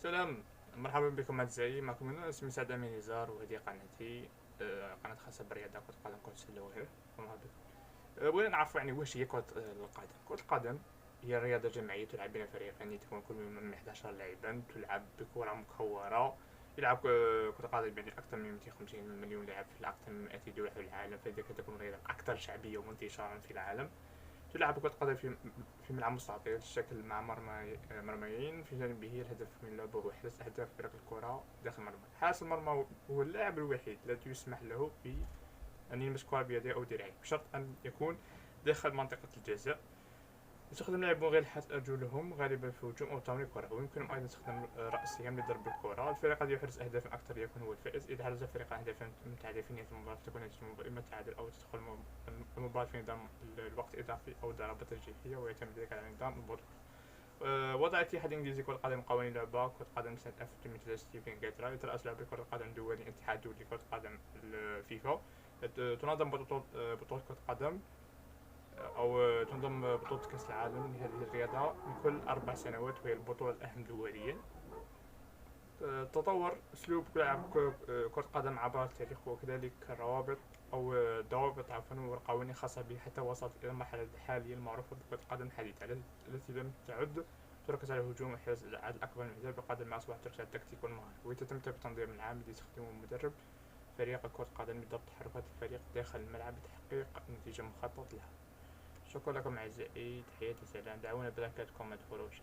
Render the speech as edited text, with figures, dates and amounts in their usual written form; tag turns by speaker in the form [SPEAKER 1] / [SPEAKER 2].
[SPEAKER 1] سلام، مرحبا بكم أعزائي. معكم أنا اسمي سعد أمين نزار، وهذه قناتي. قناة خاصة بالرياضة، كرة القدم، كرة السلة وغيره. مرحبا بكم. بغينا نعرفوا يعني واش هي كرة القدم. كرة القدم هي رياضة جماعية تلعب بين فريقين يتكون كل من 11 لاعبا، تلعب بكرة مكورة. يلعب كرة القدم يعني أكثر من 250 مليون لاعب في أكثر من 100 دولة في العالم، فذلك تكون الرياضة الأكثر شعبية وانتشارا في العالم. تلعب كرة قدم في ملعب مستطيل الشكل مع مرميين في جانبه. الهدف من اللعبة هو إحداث أهداف بركلة الكرة داخل المرمى. حارس المرمى هو اللاعب الوحيد الذي يسمح له بأن يلمس الكرة بيده أو دراعه، بشرط أن يكون داخل منطقة الجزاء. يستخدم اللاعبون غير أرجلهم غالبا في الهجوم أو تمرير الكرة، ويمكنهم أيضا استخدام رأسهم لضرب الكرة. الفريق الذي يحرز أهدافا أكثر يكون هو الفائز. إذا حرز الفريق أهدافا متعادلة في نهاية المباراة، تكون نتيجة المباراة إما تعادل أو تدخل المباراة في نظام الوقت الإضافي أو ضربة ترجيحية، ويعتمد ذلك على نظام البطولة. وضع الاتحاد الإنجليزي كرة القدم قوانين اللعبة. كرة القدم سنة 1863 في إنجلترا. يترأس لعبة كرة القدم الدولي الاتحاد الدولي لكرة القدم الفيفا. تنظم بطولة كرة القدم، أو تنظم بطولة كأس العالم لهذه الرياضة من كل 4 سنوات، وهي البطولة الأهم دوليا. تطور أسلوب لعب كرة القدم عبر التاريخ، وكذلك الروابط أو ضوابط والقوانين الخاصة به، حتى وصلت إلى المرحلة الحالية المعروفة بكرة القدم الحديثة، التي لم تعد تركز على الهجوم وإحراز العدد الأكبر من الأهداف بقدر ما أصبحت تركز على التكتيك والمهارة، وتتمتع بتنظيم عام الذي يستخدمه المدرب فريق كرة القدم لضبط تحركات الفريق داخل الملعب لتحقيق نتيجة مخطط لها. شكرا لكم أعزائي، تحياتي، سلام. دعونا بذكركم الخروج.